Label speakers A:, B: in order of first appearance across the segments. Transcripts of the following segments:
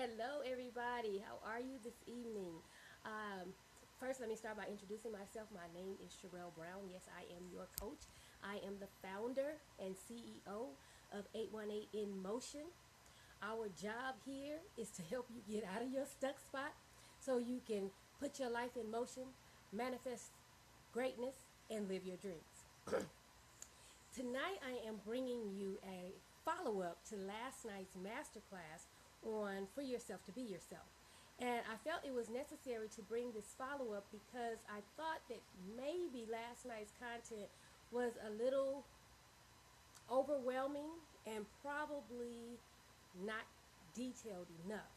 A: Hello, everybody. How are you this evening? First, let me start by introducing myself. My name is Sherelle Brown. Yes, I am your coach. I am the founder and CEO of 818 In Motion. Our job here is to help you get out of your stuck spot so you can put your life in motion, manifest greatness, and live your dreams. Tonight I am bringing you a follow-up to last night's masterclass on Free Yourself to Be Yourself. And I felt it was necessary to bring this follow-up because I thought that maybe last night's content was a little overwhelming and probably not detailed enough.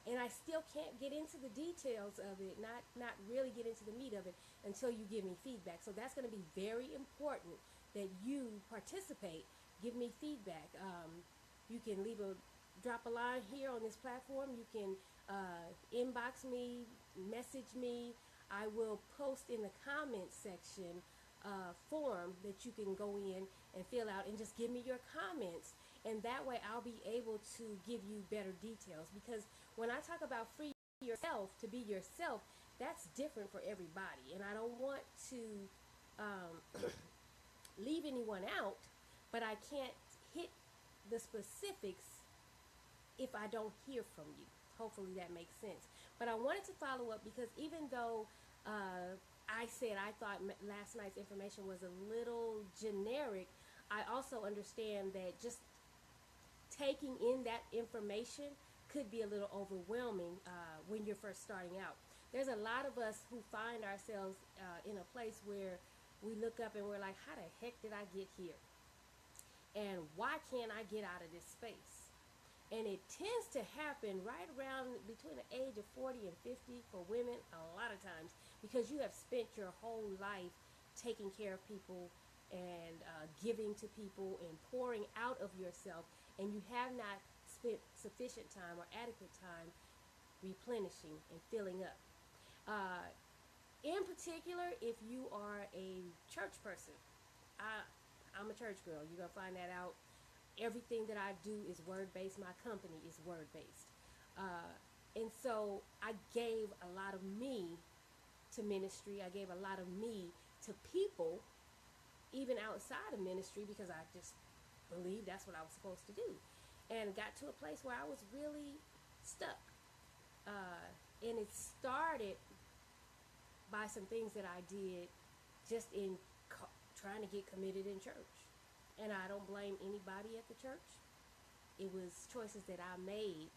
A: And I still can't get into the details of it, not really get into the meat of it until you give me feedback. So that's going to be very important that you participate, give me feedback. You can drop a line here on this platform. You can inbox me, message me. I will post in the comments section form that you can go in and fill out and just give me your comments, and that way I'll be able to give you better details, because when I talk about free yourself to be yourself, that's different for everybody, and I don't want to leave anyone out, but I can't hit the specifics if I don't hear from you. Hopefully that makes sense. But I wanted to follow up because even though I said I thought last night's information was a little generic, I also understand that just taking in that information could be a little overwhelming when you're first starting out. There's a lot of us who find ourselves in a place where we look up and we're like, how the heck did I get here? And why can't I get out of this space? And it tends to happen right around between the age of 40 and 50 for women a lot of times, because you have spent your whole life taking care of people and giving to people and pouring out of yourself, and you have not spent sufficient time or adequate time replenishing and filling up. In particular, if you are a church person, I'm a church girl. You're going to find that out. Everything that I do is word-based. My company is word-based. And so I gave a lot of me to ministry. I gave a lot of me to people, even outside of ministry, because I just believed that's what I was supposed to do. And got to a place where I was really stuck. And it started by some things that I did just in trying to get committed in church. And I don't blame anybody at the church. It was choices that I made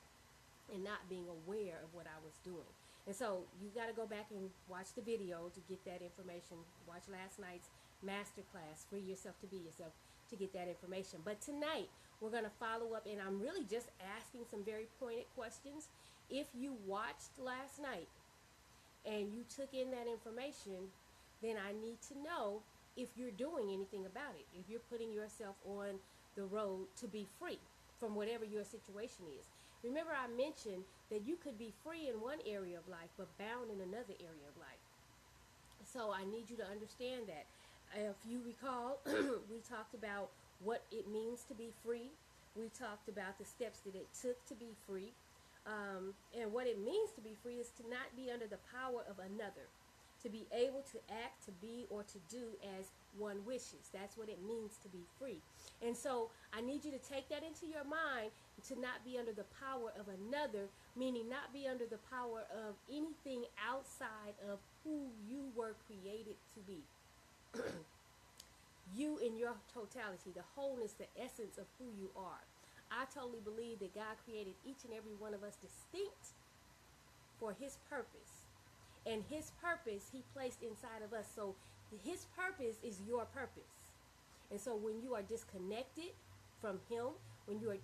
A: and not being aware of what I was doing. And so you got to go back and watch the video to get that information. Watch last night's masterclass, Free Yourself to Be Yourself, to get that information. But tonight we're going to follow up, and I'm really just asking some very pointed questions. If you watched last night and you took in that information, then I need to know if you're doing anything about it, if you're putting yourself on the road to be free from whatever your situation is. Remember, I mentioned that you could be free in one area of life but bound in another area of life. So I need you to understand that. If you recall, we talked about what it means to be free. We talked about the steps that it took to be free. And what it means to be free is to not be under the power of another, to be able to act, to be, or to do as one wishes. That's what it means to be free. And so I need you to take that into your mind, to not be under the power of another, meaning not be under the power of anything outside of who you were created to be. You in your totality, the wholeness, the essence of who you are. I totally believe that God created each and every one of us distinct for his purpose. And his purpose he placed inside of us. So his purpose is your purpose. And so when you are disconnected from him, when you are,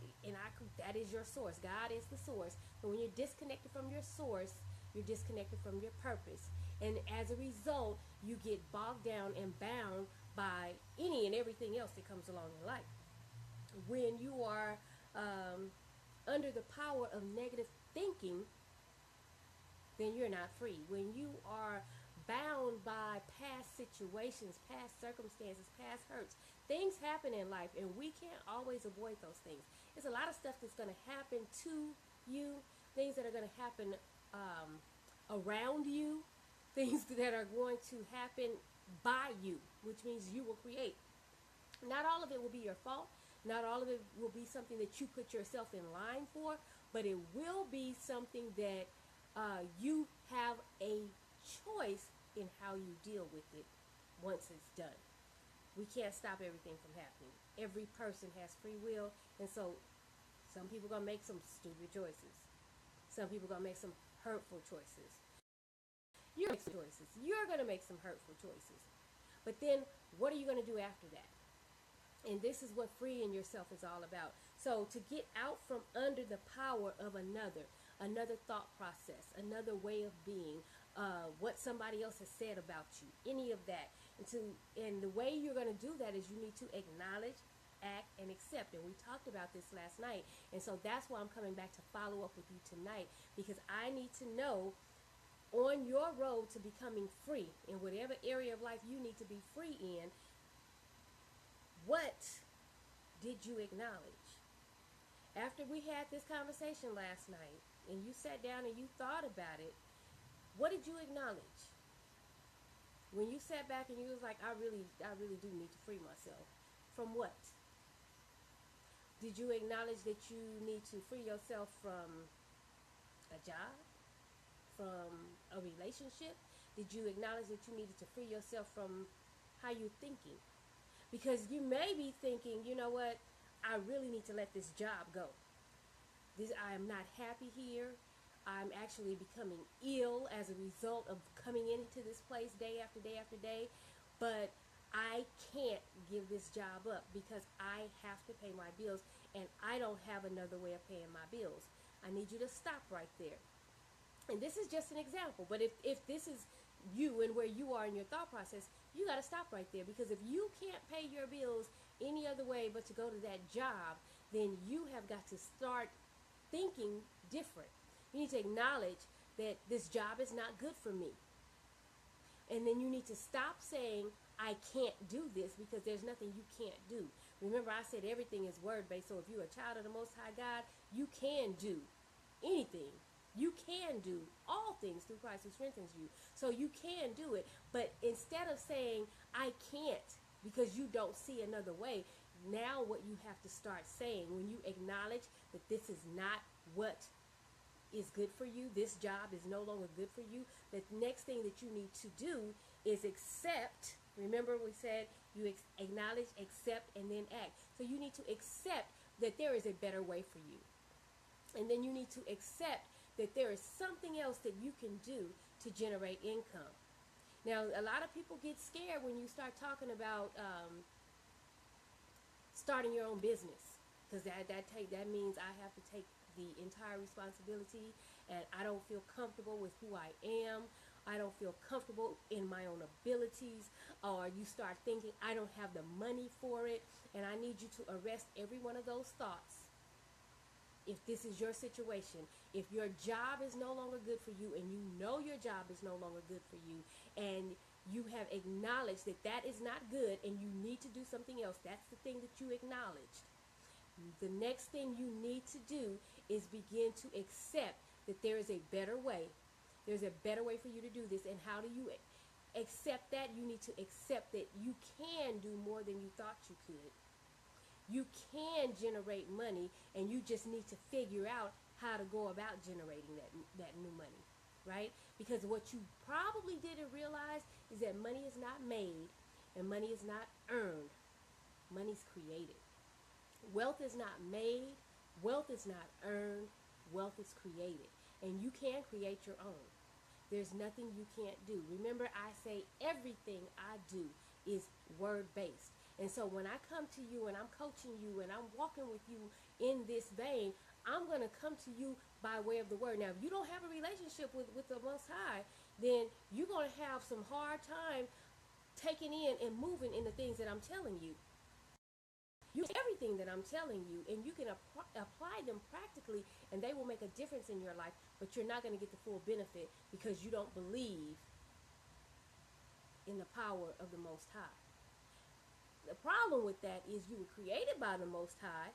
A: that is your source. God is the source. But when you're disconnected from your source, you're disconnected from your purpose. And as a result, you get bogged down and bound by any and everything else that comes along in life. When you are under the power of negative thinking, then you're not free. When you are bound by past situations, past circumstances, past hurts, things happen in life, and we can't always avoid those things. There's a lot of stuff that's going to happen to you, things that are going to happen around you, things that are going to happen by you, which means you will create. Not all of it will be your fault. Not all of it will be something that you put yourself in line for, but it will be something that you have a choice in how you deal with it once it's done. We can't stop everything from happening. Every person has free will, and so some people are going to make some stupid choices. Some people are going to make some hurtful choices. You're going to make some hurtful choices. But then, what are you going to do after that? And this is what freeing yourself is all about. So to get out from under the power of another thought process, another way of being, what somebody else has said about you, any of that. And the way you're going to do that is you need to acknowledge, act, and accept. And we talked about this last night. And so that's why I'm coming back to follow up with you tonight, because I need to know, on your road to becoming free, in whatever area of life you need to be free in, what did you acknowledge? After we had this conversation last night, and you sat down and you thought about it, what did you acknowledge? When you sat back and you was like, I really do need to free myself. From what? Did you acknowledge that you need to free yourself from a job? From a relationship? Did you acknowledge that you needed to free yourself from how you're thinking? Because you may be thinking, you know what, I really need to let this job go. I am not happy here. I'm actually becoming ill as a result of coming into this place day after day after day. But I can't give this job up because I have to pay my bills, and I don't have another way of paying my bills. I need you to stop right there. And this is just an example, but if this is you and where you are in your thought process, you got to stop right there, because if you can't pay your bills any other way but to go to that job, then you have got to start thinking different. You need to acknowledge that this job is not good for me. And then you need to stop saying, I can't do this, because there's nothing you can't do. Remember, I said everything is word-based, so if you're a child of the Most High God, you can do anything. You can do all things through Christ who strengthens you. So you can do it. But instead of saying, I can't, because you don't see another way, now what you have to start saying, when you acknowledge that this is not what is good for you, this job is no longer good for you, the next thing that you need to do is accept. Remember, we said you acknowledge, accept, and then act. So you need to accept that there is a better way for you. And then you need to accept that there is something else that you can do to generate income. Now, a lot of people get scared when you start talking about starting your own business, because that means I have to take the entire responsibility, and I don't feel comfortable with who I am. I don't feel comfortable in my own abilities. Or you start thinking, I don't have the money for it. And I need you to arrest every one of those thoughts. If this is your situation, if your job is no longer good for you, and you know your job is no longer good for you, and you have acknowledged that that is not good and you need to do something else, that's the thing that you acknowledged. The next thing you need to do is begin to accept that there is a better way. There's a better way for you to do this. And how do you accept that? You need to accept that you can do more than you thought you could. You can generate money, and you just need to figure out how to go about generating that new money, right? Because what you probably didn't realize is that money is not made and money is not earned. Money's created. Wealth is not made, wealth is not earned, wealth is created. And you can create your own. There's nothing you can't do. Remember, I say everything I do is word-based. And so when I come to you and I'm coaching you and I'm walking with you in this vein, I'm going to come to you by way of the word. Now, if you don't have a relationship with the Most High, then you're going to have some hard time taking in and moving in the things that I'm telling you. Use everything that I'm telling you, and you can apply them practically, and they will make a difference in your life, but you're not going to get the full benefit because you don't believe in the power of the Most High. The problem with that is you were created by the Most High,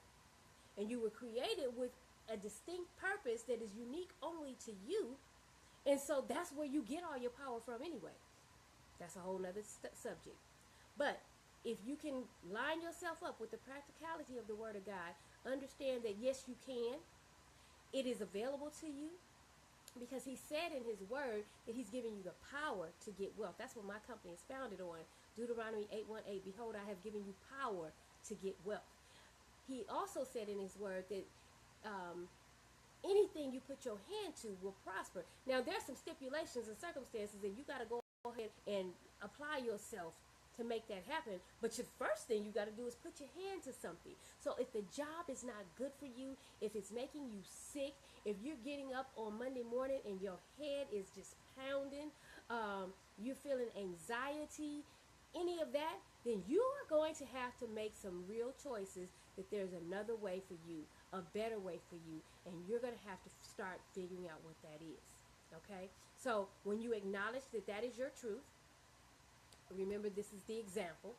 A: and you were created with a distinct purpose that is unique only to you. And so that's where you get all your power from anyway. That's a whole nother subject. But if you can line yourself up with the practicality of the Word of God, understand that yes, you can. It is available to you because He said in His Word that He's giving you the power to get wealth. That's what my company is founded on. Deuteronomy 8:18, behold, I have given you power to get wealth. He also said in His Word that anything you put your hand to will prosper. Now, there's some stipulations and circumstances, and you got to go ahead and apply yourself to make that happen. But the first thing you got to do is put your hand to something. So if the job is not good for you, if it's making you sick, if you're getting up on Monday morning and your head is just pounding, you're feeling anxiety, any of that, then you are going to have to make some real choices that there's another way for you, a better way for you, and you're going to have to start figuring out what that is. Okay? So when you acknowledge that that is your truth, remember this is the example.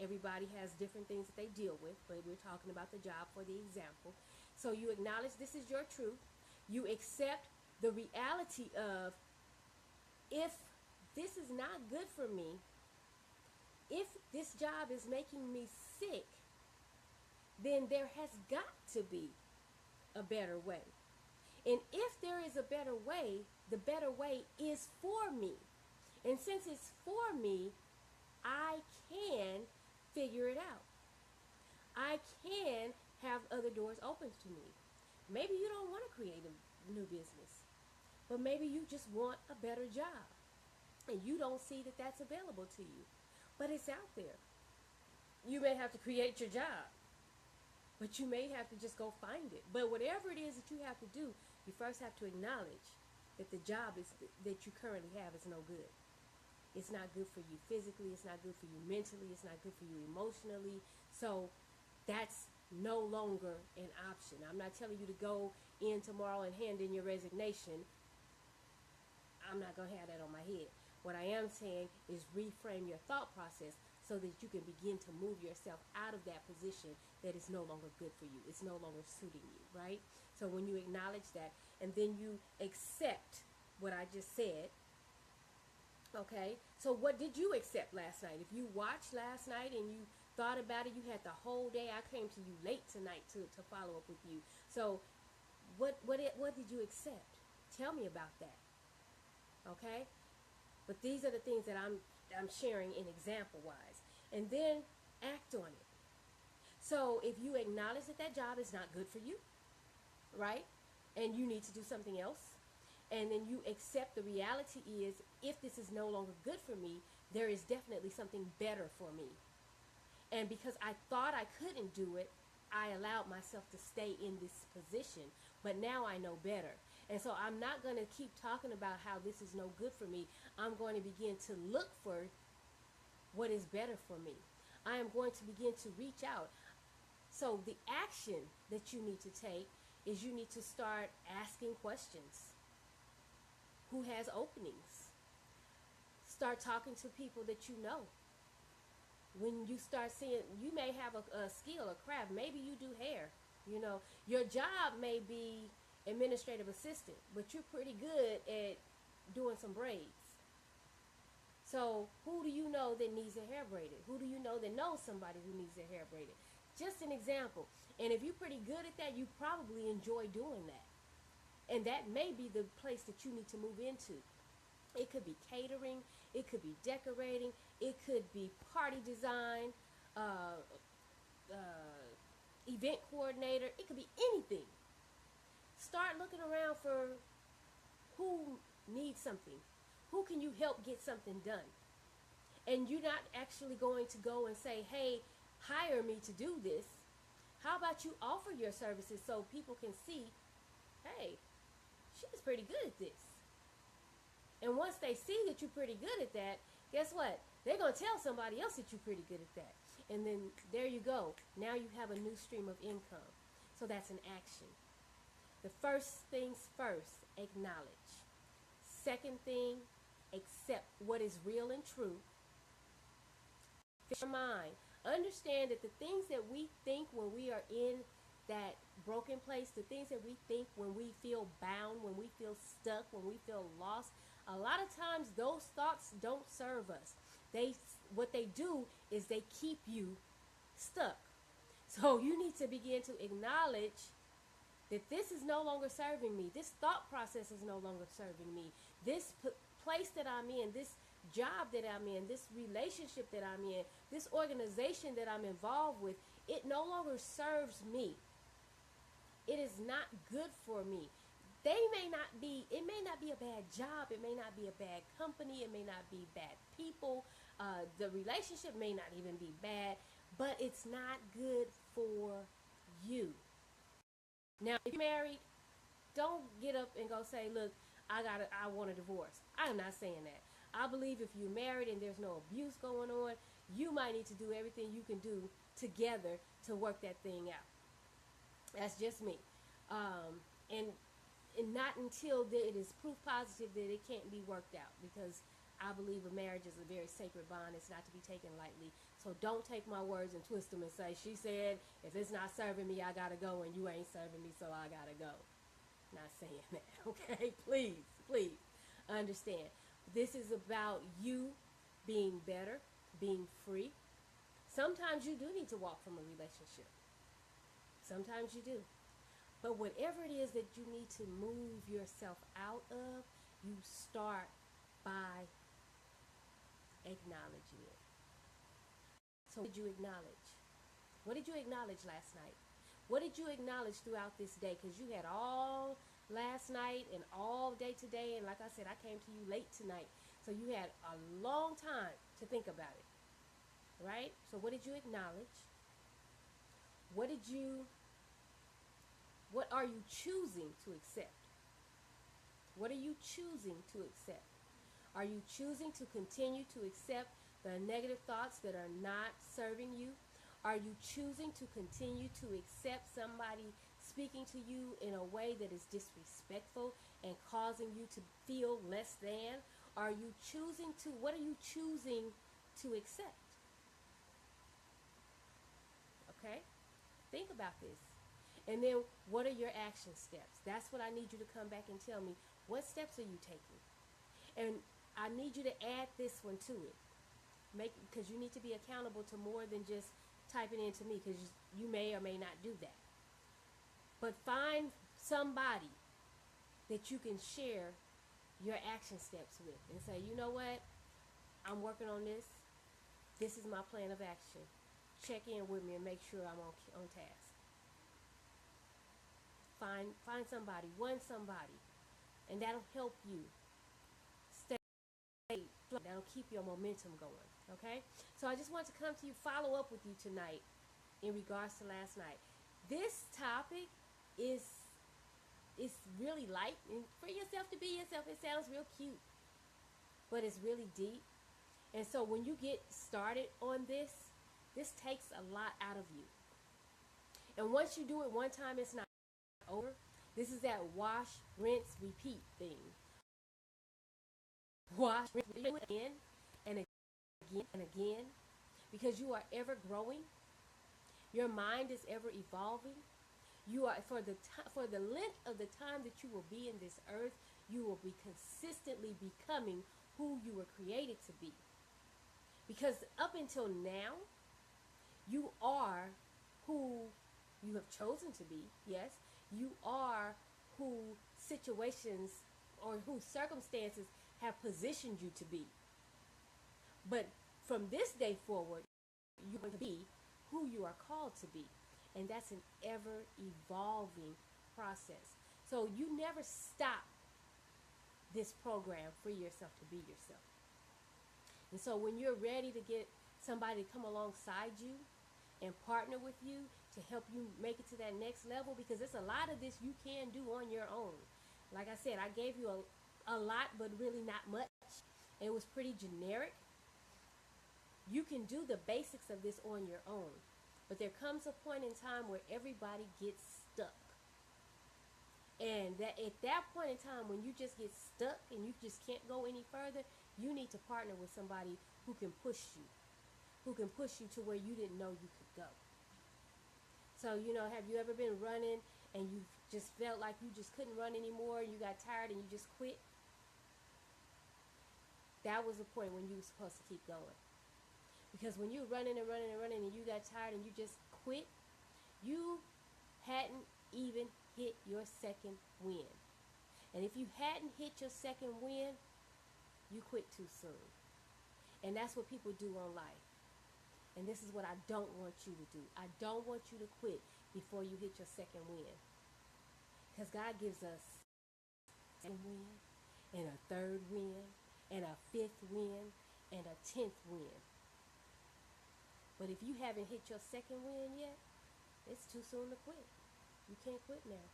A: Everybody has different things that they deal with, but we're talking about the job for the example. So you acknowledge this is your truth. You accept the reality of, if this is not good for me, if this job is making me sick, then there has got to be a better way. And if there is a better way, the better way is for me. And since it's for me, I can figure it out. I can have other doors open to me. Maybe you don't want to create a new business, but maybe you just want a better job and you don't see that that's available to you, but it's out there. You may have to create your job, but you may have to just go find it. But whatever it is that you have to do, you first have to acknowledge that the job that you currently have is no good. It's not good for you physically. It's not good for you mentally. It's not good for you emotionally. So that's no longer an option. I'm not telling you to go in tomorrow and hand in your resignation. I'm not going to have that on my head. What I am saying is reframe your thought process so that you can begin to move yourself out of that position that is no longer good for you. It's no longer suiting you, right? So when you acknowledge that and then you accept what I just said, okay, so what did you accept last night? If you watched last night and you thought about it, you had the whole day. I came to you late tonight to follow up with you. So what did you accept? Tell me about that, okay? But these are the things that I'm sharing in example-wise. And then act on it. So if you acknowledge that that job is not good for you, right, and you need to do something else, and then you accept the reality is, if this is no longer good for me, there is definitely something better for me. And because I thought I couldn't do it, I allowed myself to stay in this position. But now I know better. And so I'm not going to keep talking about how this is no good for me. I'm going to begin to look for what is better for me. I am going to begin to reach out. So the action that you need to take is you need to start asking questions. Who has openings? Start talking to people that you know. When you start seeing, you may have a skill, a craft. Maybe you do hair. You know, your job may be administrative assistant, but you're pretty good at doing some braids. So who do you know that needs their hair braided? Who do you know that knows somebody who needs their hair braided? Just an example. And if you're pretty good at that, you probably enjoy doing that. And that may be the place that you need to move into. It could be catering. It could be decorating. It could be party design, event coordinator. It could be anything. Start looking around for who needs something. Who can you help get something done? And you're not actually going to go and say, hey, hire me to do this. How about you offer your services so people can see, hey, she's pretty good at this. And once they see that you're pretty good at that, guess what? They're going to tell somebody else that you're pretty good at that. And then there you go. Now you have a new stream of income. So that's an action. The first things first, acknowledge. Second thing, accept what is real and true. Fix your mind. Understand that the things that we think when we are in that broken place, the things that we think when we feel bound, when we feel stuck, when we feel lost, a lot of times those thoughts don't serve us. What they do is they keep you stuck. So you need to begin to acknowledge that this is no longer serving me. This thought process is no longer serving me. This place that I'm in, this job that I'm in, this relationship that I'm in, this organization that I'm involved with, it no longer serves me. It is not good for me. It may not be a bad job. It may not be a bad company. It may not be bad people. The relationship may not even be bad, but it's not good for you. Now, if you're married, don't get up and go say, look, I want a divorce. I'm not saying that. I believe if you're married and there's no abuse going on, you might need to do everything you can do together to work that thing out. That's just me. And not until it is proof positive that it can't be worked out, because I believe a marriage is a very sacred bond. It's not to be taken lightly. So don't take my words and twist them and say, she said, if it's not serving me, I got to go, and you ain't serving me, so I got to go. Not saying that, okay? Please understand. This is about you being better, being free. Sometimes you do need to walk from a relationship. Sometimes you do. But whatever it is that you need to move yourself out of, you start by acknowledging it. So what did you acknowledge? What did you acknowledge last night? What did you acknowledge throughout this day? Because you had all last night and all day today. And like I said, I came to you late tonight. So you had a long time to think about it. Right? So what did you acknowledge? What are you choosing to accept? What are you choosing to accept? Are you choosing to continue to accept the negative thoughts that are not serving you? Are you choosing to continue to accept somebody speaking to you in a way that is disrespectful and causing you to feel less than? What are you choosing to accept? Okay? Think about this. And then what are your action steps? That's what I need you to come back and tell me. What steps are you taking? And I need you to add this one to it. Because you need to be accountable to more than just typing into me, because you may or may not do that. But find somebody that you can share your action steps with and say, you know what? I'm working on this. This is my plan of action. Check in with me and make sure I'm on task. Find somebody, somebody, and that'll help you stay. That'll keep your momentum going. Okay? So I just want to come to you, follow up with you tonight in regards to last night. This topic is really light, and for yourself to be yourself, it sounds real cute, but it's really deep. And so when you get started on this takes a lot out of you. And once you do it one time, it's not over. This is that wash, rinse, repeat thing. Wash, rinse, repeat again and again and again, because you are ever growing. Your mind is ever evolving. You are for the length of the time that you will be in this earth, you will be consistently becoming who you were created to be. Because up until now, you are who you have chosen to be. Yes, you are who situations or who circumstances have positioned you to be. But from this day forward, you're going to be who you are called to be. And that's an ever-evolving process. So you never stop this program, Free Yourself to Be Yourself. And so when you're ready to get somebody to come alongside you and partner with you to help you make it to that next level, because there's a lot of this you can do on your own. Like I said, I gave you a lot, but really not much. It was pretty generic. You can do the basics of this on your own. But there comes a point in time where everybody gets stuck. And that at that point in time, when you just get stuck and you just can't go any further, you need to partner with somebody who can push you to where you didn't know you could go. So, you know, have you ever been running and you just felt like you just couldn't run anymore, and you got tired and you just quit? That was the point when you were supposed to keep going. Because when you're running and running and running and you got tired and you just quit, you hadn't even hit your second win. And if you hadn't hit your second win, you quit too soon. And that's what people do on life. And this is what I don't want you to do. I don't want you to quit before you hit your second win. Because God gives us a win, and a third win, and a fifth win, and a 10th win. But if you haven't hit your second win yet, it's too soon to quit. You can't quit now.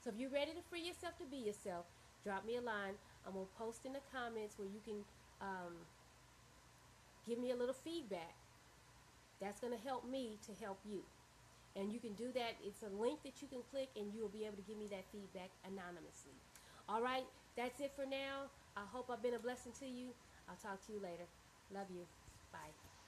A: So if you're ready to free yourself to be yourself, drop me a line. I'm going to post in the comments where you can give me a little feedback. That's going to help me to help you. And you can do that. It's a link that you can click and you'll be able to give me that feedback anonymously. All right, that's it for now. I hope I've been a blessing to you. I'll talk to you later. Love you. Bye.